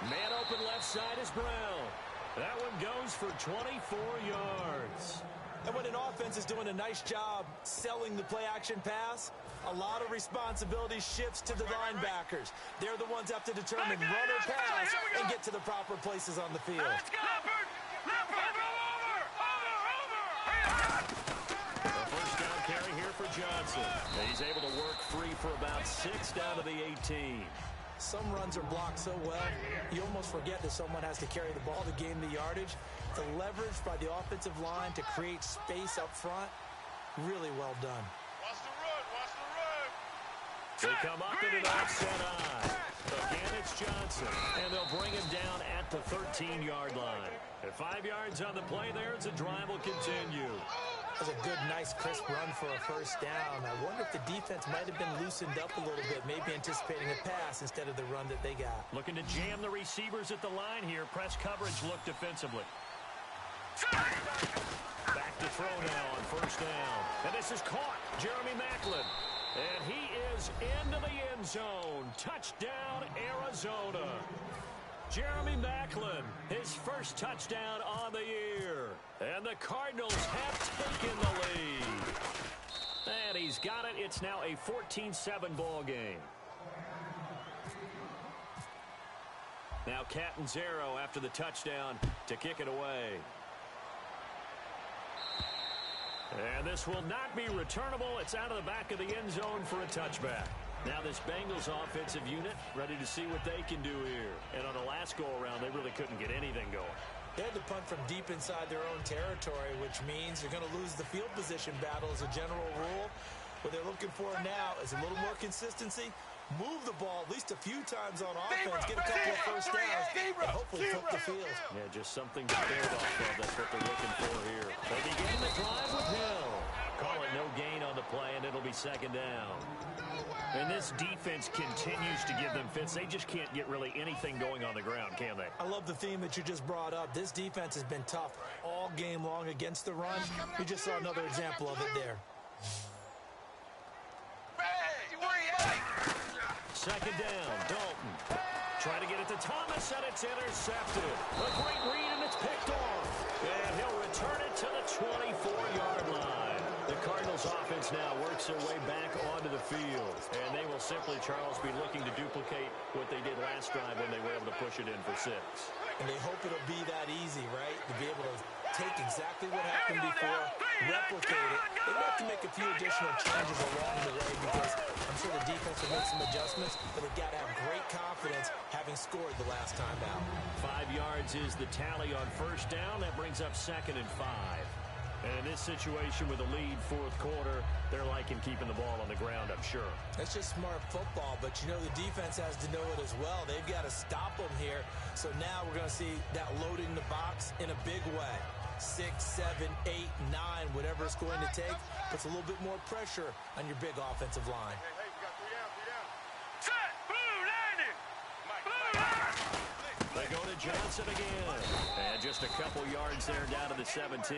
Man open left side is Brown. That one goes for 24 yards. And when an offense is doing a nice job selling the play-action pass, a lot of responsibility shifts to the linebackers. They're the ones that have to determine run or pass and get to the proper places on the field. Let's go! Leopard! Johnson. He's able to work free for about 6 down to the 18. Some runs are blocked so well, you almost forget that someone has to carry the ball to gain the yardage. The leverage by the offensive line to create space up front, really well done. Watch the run, watch the run. They come up in an offset eye. Again, it's Johnson, and they'll bring him down at the 13-yard line. At 5 yards on the play there, as the drive will continue. That was a good, nice, crisp run for a first down. I wonder if the defense might have been loosened up a little bit, maybe anticipating a pass instead of the run that they got. Looking to jam the receivers at the line here. Press coverage look defensively. Back to throw now on first down. And this is caught. Jeremy Maclin. And he is into the end zone. Touchdown, Arizona. Jeremy Maclin, his first touchdown on the year. And the Cardinals have taken the lead. And he's got it. It's now a 14-7 ball game. Now Catanzaro after the touchdown to kick it away. And this will not be returnable. It's out of the back of the end zone for a touchback. Now this Bengals offensive unit ready to see what they can do here. And on the last go-around, they really couldn't get anything going. They had to punt from deep inside their own territory, which means they're going to lose the field position battle as a general rule. What they're looking for now is a little more consistency. Move the ball at least a few times on offense. Get a couple of first downs. And hopefully flip the field. Yeah, just something to build off of. That's what they're looking for here. They begin the drive with Hill. Call it no gain on the play, and it'll be second down. And this defense continues to give them fits. They just can't get really anything going on the ground, can they? I love the theme that you just brought up. This defense has been tough all game long against the run. We just saw another example of it there. Second down, Dalton. Trying to get it to Thomas, and it's intercepted. A great read, and it's picked off. And he'll return it to the 24-yard line. The Cardinals offense now works their way back onto the field. And they will simply, Charles, be looking to duplicate what they did last drive when they were able to push it in for 6. And they hope it'll be that easy, right? To be able to take exactly what happened before, replicate it. They have to make a few additional changes along the way because I'm sure the defense will make some adjustments, but they've got to have great confidence having scored the last time out. 5 yards is the tally on first down. That brings up 2nd and 5. And in this situation with a lead fourth quarter, they're liking keeping the ball on the ground, I'm sure. That's just smart football, but you know the defense has to know it as well. They've got to stop them here. So now we're going to see that loading the box in a big way. 6, 7, 8, 9, whatever it's going to take, puts a little bit more pressure on your big offensive line. Hey, you got 3 down. Set, blue, landing. Blue, they go to Johnson again. And just a couple yards there down to the 17.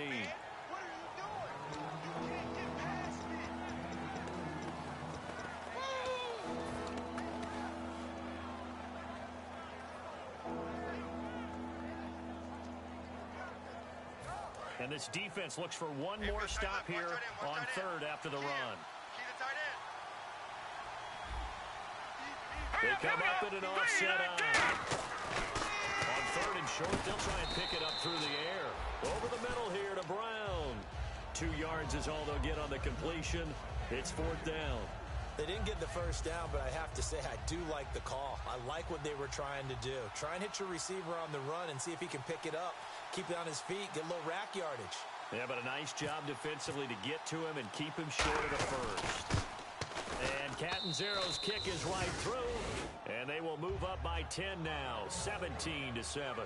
And this defense looks for one more stop here on third after the run. They come up in an offset eye. On third and short, they'll try and pick it up through the air. Over the middle here to Brown. 2 yards is all they'll get on the completion. It's 4th down. They didn't get the first down, but I have to say I do like the call. I like what they were trying to do. Try and hit your receiver on the run and see if he can pick it up. Keep it on his feet, get a little rack yardage. Yeah, but a nice job defensively to get to him and keep him short of the first. And Catanzaro's kick is right through, and they will move up by 10 now, 17-7.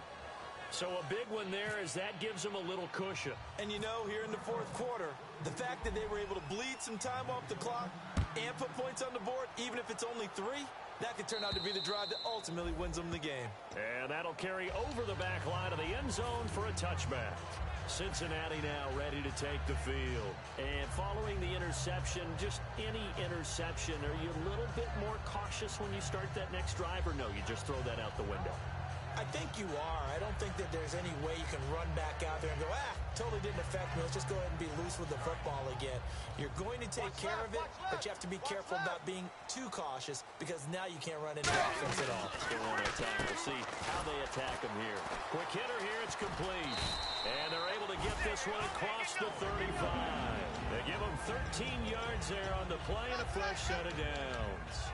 So a big one there as that gives them a little cushion. And you know, here in the fourth quarter, the fact that they were able to bleed some time off the clock and put points on the board, even if it's only 3, that could turn out to be the drive that ultimately wins them the game. And that'll carry over the back line of the end zone for a touchback. Cincinnati now ready to take the field. And following the interception, just any interception, are you a little bit more cautious when you start that next drive, or no, you just throw that out the window? I think you are. I don't think that there's any way you can run back out there and go, totally didn't affect me. Let's just go ahead and be loose with the football again. You're going to take care of it, but you have to be careful about being too cautious because now you can't run into offense at all. They want to attack. We'll see how they attack them here. Quick hitter here. It's complete. And they're able to get this one across the 35. They give them 13 yards there on the play and a fresh set of downs.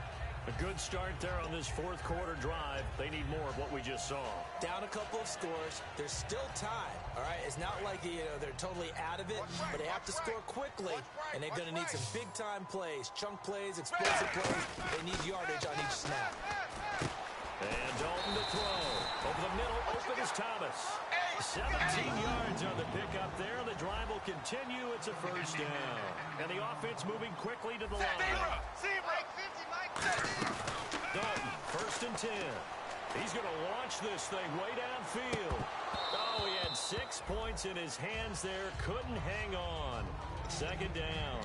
A good start there on this fourth quarter drive. They need more of what we just saw. down a couple of scores. There's still time, all right? It's not like, they're totally out of it, but they have to score quickly, and they're going to need some big-time plays, chunk plays, explosive plays. They need yardage on each snap. And Dalton to throw. Over the middle, open is Thomas. 17 yards on the pickup there. The drive will continue. It's a first down. And the offense moving quickly to the line. Dalton, 1st and 10. He's going to launch this thing way downfield. Oh, he had 6 points in his hands there. Couldn't hang on. 2nd down.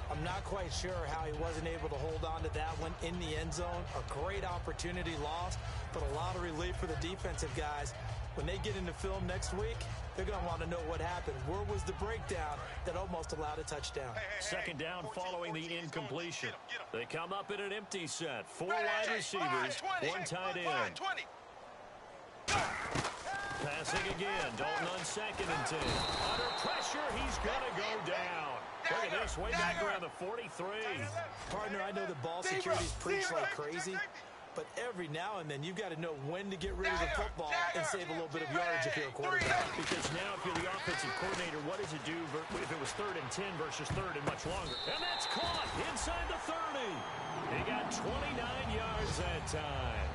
I'm not quite sure how he wasn't able to hold on to that one in the end zone. A great opportunity lost, but a lot of relief for the defensive guys. When they get into film next week, they're going to want to know what happened. Where was the breakdown that almost allowed a touchdown? 2nd down following the incompletion. They come up in an empty set. 4 wide receivers, 1 tight end. Passing again. Dalton on 2nd and 10. Under pressure, he's going to go down. Look at this, way back around the 43. Partner, I know the ball security's preached like crazy, but every now and then you've got to know when to get rid of the football and save a little bit of yardage if you're a quarterback. Because now if you're the offensive coordinator, what does it do if it was 3rd and 10 versus 3rd and much longer? And that's caught inside the 30. He got 29 yards that time.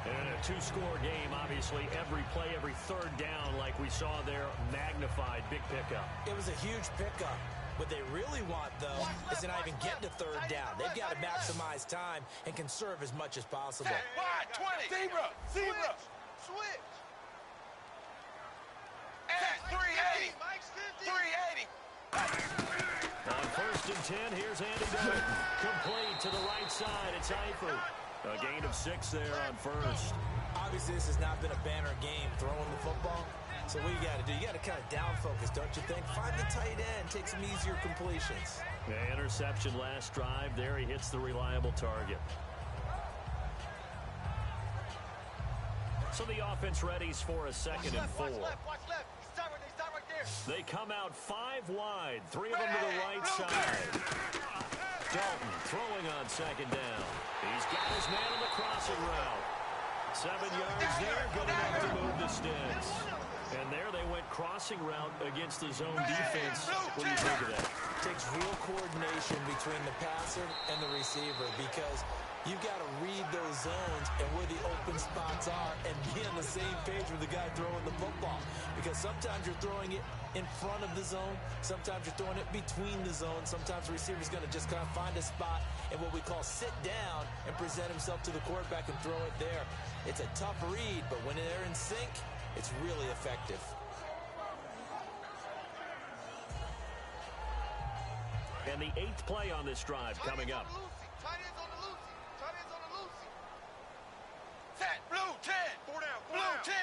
And in a 2-score game, obviously, every play, every 3rd down, like we saw there, magnified, big pickup. It was a huge pickup. What they really want, though, is to not even get to 3rd down. They've got to maximize time and conserve as much as possible. Wide, 20. Zebra. Switch. And 380. 380. On 1st and 10, here's Andy Dalton. Complete to the right side. It's Eifert. A gain of 6 there on 1st. Obviously, this has not been a banner game throwing the football. So what you got to do, you got to kind of down focus, don't you think? Find the tight end, take some easier completions. Yeah, interception last drive. There he hits the reliable target. So the offense readies for a 2nd and 4. Watch left. They start right there. They come out 5 wide. 3 of them to the right side. Dalton throwing on 2nd down. He's got his man on the crossing route. 7 yards there, good enough to move the sticks. And there they went crossing route against the zone defense. What do you think of that? It takes real coordination between the passer and the receiver because you've got to read those zones and where the open spots are and be on the same page with the guy throwing the football. Because sometimes you're throwing it in front of the zone. Sometimes you're throwing it between the zones. Sometimes the receiver's going to just kind of find a spot and what we call sit down and present himself to the quarterback and throw it there. It's a tough read, but when they're in sync, it's really effective. And the 8th play on this drive coming up. Tight ends on the loosey. Set. Blue 10. 4 down. Blue 10.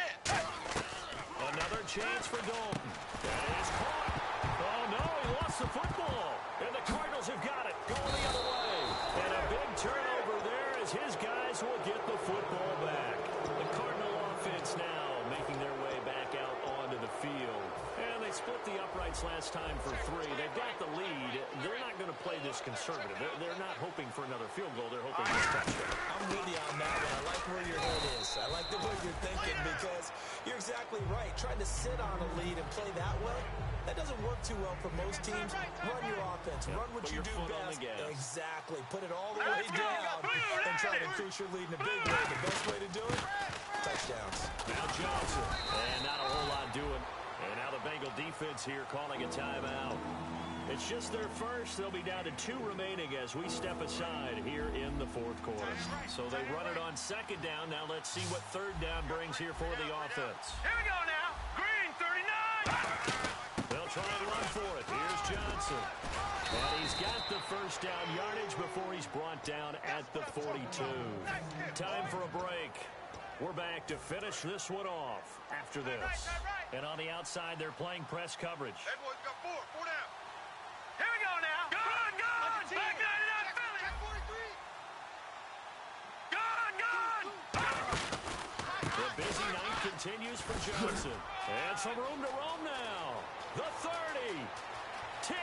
Another chance for Dalton. That is caught. Oh, no, he lost the football. And the Cardinals have got it. Going the other way. And a big turnover there as his guys will get the football back. The Cardinal offense now making their way back out onto the field. And they split the uprights last time for 3. They've got the lead. They're not going to play this conservative. They're not hoping for another field goal. They're hoping for a touchdown. I'm with you on that one. I like where your head is. I like the way you're thinking because you're exactly right. Trying to sit on a lead and play that way, that doesn't work too well for most teams. Run your offense. Run what you do best. Exactly. Put it all the way down and try to increase your lead in a big way. The best way to do it, touchdowns. Now Johnson. And not a whole lot doing. And now the Bengal defense here calling a timeout. It's just their first. They'll be down to 2 remaining as we step aside here in the 4th quarter. So they run it on 2nd down. Now let's see what 3rd down brings here for the offense. Here we go now. Green 39. They'll try and run for it. Here's Johnson. And he's got the first down yardage before he's brought down at the 42. Time for a break. We're back to finish this one off after this. And on the outside, they're playing press coverage. That boy's got 4 down. Here we go now. Gun. Back 99 Philly. 43. Gun. The busy night continues for Johnson. And some room to roam now. The 30. 10.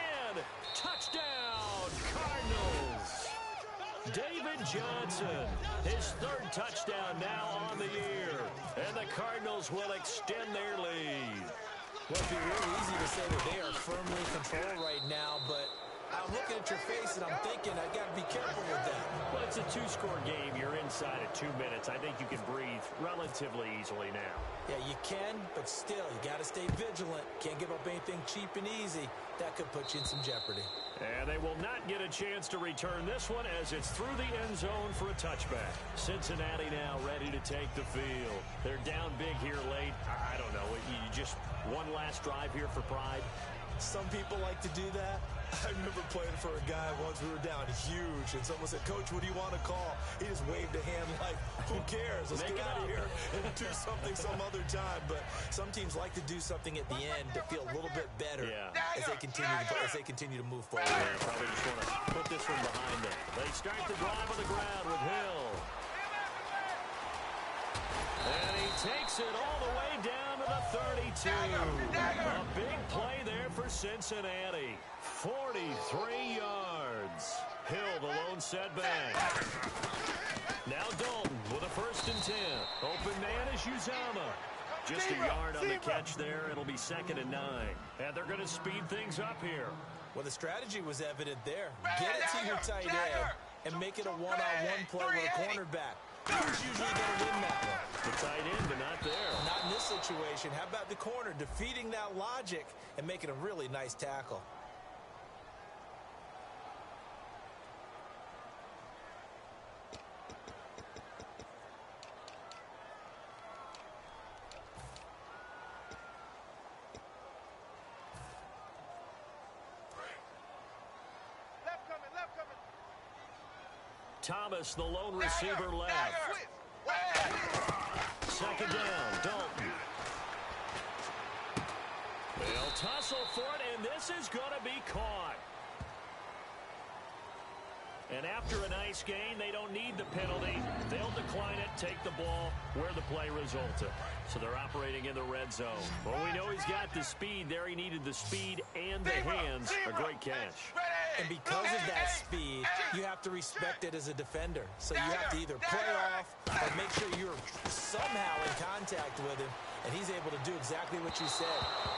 Touchdown, Cardinals. David Johnson. His third touchdown now on the year. And the Cardinals will extend their lead. Well, it'd be real easy to say that they are firmly in control right now, but I'm looking at your face and I'm thinking I got to be careful with that. Well, it's a two-score game. You're inside of 2 minutes. I think you can breathe relatively easily now. Yeah, you can, but still, you got to stay vigilant. Can't give up anything cheap and easy. That could put you in some jeopardy. And they will not get a chance to return this one as it's through the end zone for a touchback. Cincinnati now ready to take the field. They're down big here late. I don't know. You just one last drive here for pride. Some people like to do that. I remember playing for a guy once. We were down huge, and someone said, "Coach, what do you want to call?" He just waved a hand like, "Who cares? Let's get out of here and do something some other time." But some teams like to do something at the end to feel a little bit better as they continue to move forward. Yeah, probably just want to put this one behind them. They start the drive on the ground with Hill. And he takes it all the way down to the 32. A big play there for Cincinnati. 43 yards. Hill, the lone setback. Now Dalton with a 1st and 10. Open man is Uzama. Just a yard on the catch there. It'll be 2nd and 9. And they're going to speed things up here. Well, the strategy was evident there. Get it to your tight end and make it a one-on-one play with a cornerback. Who's usually going to win that one? The tight end, but not there. Not in this situation. How about the corner defeating that logic and making a really nice tackle? Thomas, the lone receiver left. 2nd down, Dalton. They'll tussle for it, and this is going to be caught. And after a nice gain, they don't need the penalty. They'll decline it, take the ball where the play resulted. So they're operating in the red zone. Well, we know he's got the speed there. He needed the speed and the hands. A great catch. And because of that speed, you have to respect it as a defender. So you have to either play off or make sure you're somehow in contact with him. And he's able to do exactly what you said.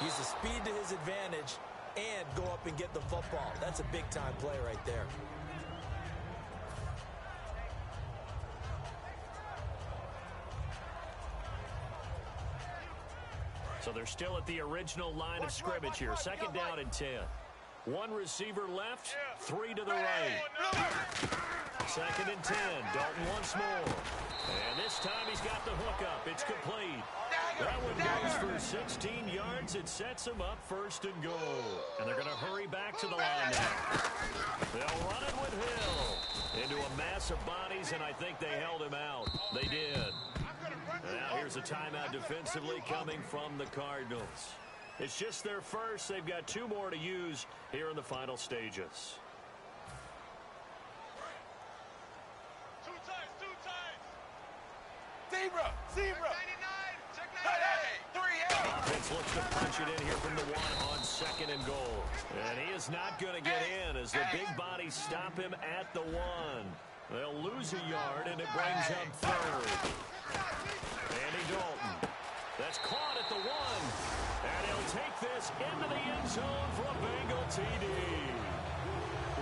Use the speed to his advantage and go up and get the football. That's a big-time play right there. So they're still at the original line of scrimmage here. 2nd down and 10. 1 receiver left, 3 to the right. 2nd and 10. Dalton once more. And this time he's got the hook up. It's complete. That one goes for 16 yards. It sets him up 1st and goal. And they're going to hurry back to the line now. They'll run it with Hill into a mass of bodies, and I think they held him out. They did. Now here's a timeout defensively coming from the Cardinals. It's just their first. They've got 2 more to use here in the final stages. 2 times. Zebra. Offense looks to punch it in here from the 1 on 2nd and goal. And he is not going to get in as the big bodies stop him at the 1. They'll lose a yard, and it brings up 3rd. Andy Dalton. That's caught at the 1. And he'll take this into the end zone for a Bengal TD.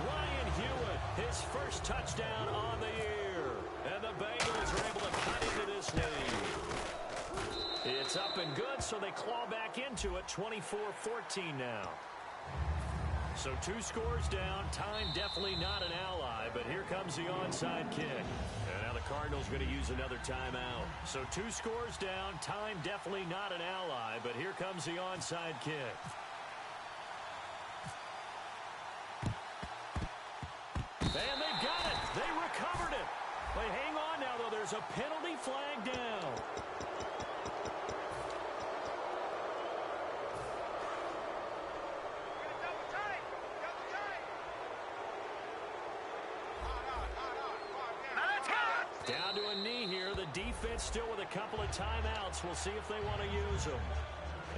Ryan Hewitt, his first touchdown on the year. And the Bengals are able to cut into this lead. It's up and good, so they claw back into it, 24-14 now. So 2 scores down. Time definitely not an ally, but here comes the onside kick. And now the Cardinals going to use another timeout. So 2 scores down. Time definitely not an ally, but here comes the onside kick. And they've got it. They recovered it. But hang on now, though. There's a penalty flag down. Down to a knee here. The defense still with a couple of timeouts. We'll see if they want to use them.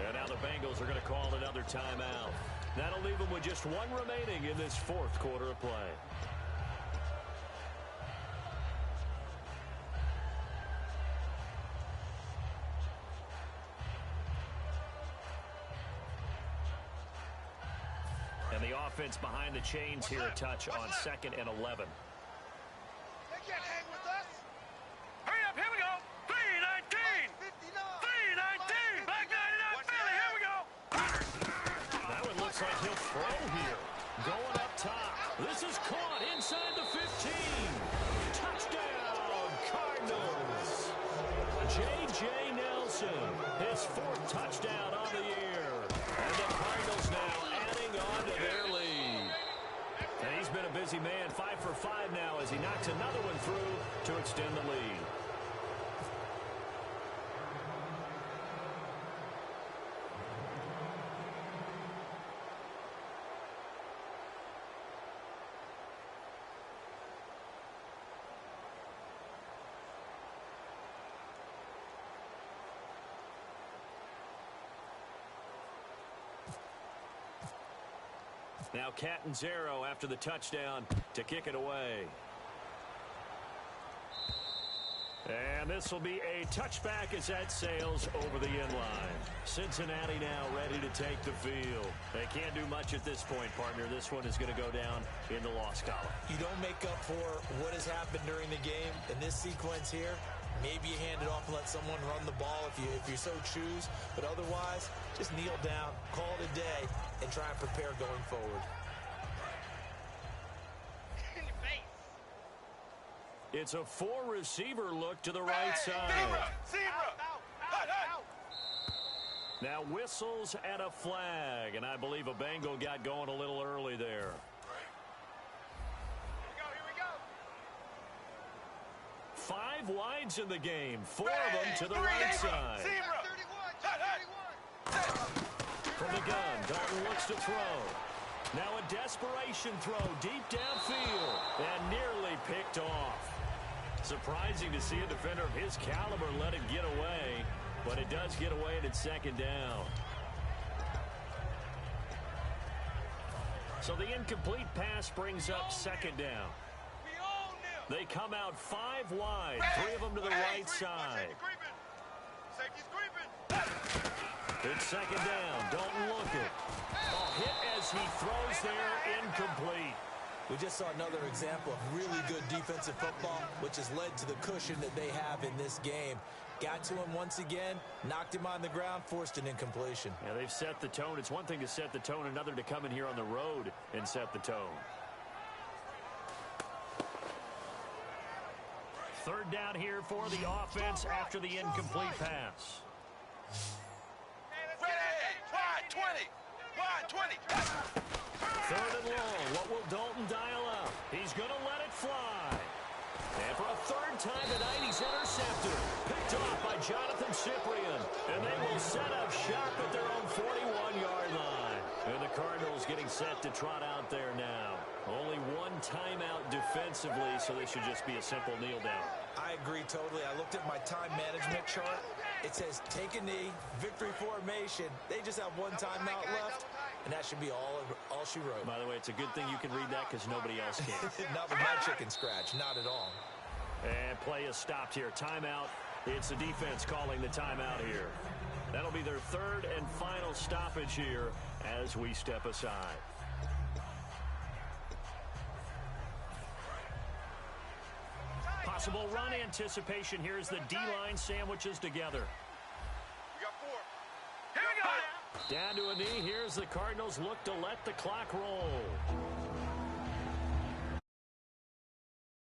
And now the Bengals are going to call another timeout. That'll leave them with just 1 remaining in this 4th quarter of play. the offense behind the chains here a touch on 2nd and 11. They can't hang with us. Hurry up, here we go. 3-19. 3-19. Back 99 Philly, here we go. That one looks like he'll throw here. Going up top. This is caught inside the 15. Touchdown, Cardinals. J.J. Nelson, his 4th touchdown on the year. And the Cardinals now adding on to their lead. And he's been a busy man, 5 for 5 now as he knocks another one through to extend the lead. Now Catanzaro after the touchdown to kick it away. And this will be a touchback as that sails over the end line. Cincinnati now ready to take the field. They can't do much at this point, partner. This one is going to go down in the loss column. You don't make up for what has happened during the game in this sequence here. Maybe you hand it off and let someone run the ball if you so choose. But otherwise, just kneel down, call it a day, and try and prepare going forward. In your face. It's a 4-receiver look to the right side. Zebra. Out. Now whistles and a flag. And I believe a Bengal got going a little early there. Here we go. 5 wides in the game. 4 of them to the right side. Zebra. From the gun, Dalton looks to throw. Now a desperation throw deep downfield and nearly picked off. Surprising to see a defender of his caliber let it get away, but it does get away and it's 2nd down. So the incomplete pass brings up 2nd down. They come out 5 wide, 3 of them to the right side. Safety's creeping. It's 2nd down. Dalton looking. A hit as he throws there, incomplete. We just saw another example of really good defensive football, which has led to the cushion that they have in this game. Got to him once again, knocked him on the ground, forced an incompletion. Yeah, they've set the tone. It's one thing to set the tone, another to come in here on the road and set the tone. 3rd down here for the offense after the incomplete pass. Wide 20. Wide 20. 3rd and long. What will Dalton dial up? He's going to let it fly. And for a 3rd time tonight, he's intercepted. Picked off by Jonathan Cyprien. And they will set up shop at their own 41-yard line. And the Cardinals getting set to trot out there now. Only 1 timeout defensively, so this should just be a simple kneel down. I agree totally. I looked at my time management chart. It says take a knee, victory formation. They just have 1 timeout left, and that should be all she wrote. By the way, it's a good thing you can read that because nobody else can. Not with my chicken scratch, not at all. And play is stopped here. Timeout. It's the defense calling the timeout here. That'll be their 3rd and final stoppage here as we step aside. Possible run anticipation here as the D-line sandwiches together. We got 4. Here we go. Down to a knee. Here's the Cardinals look to let the clock roll.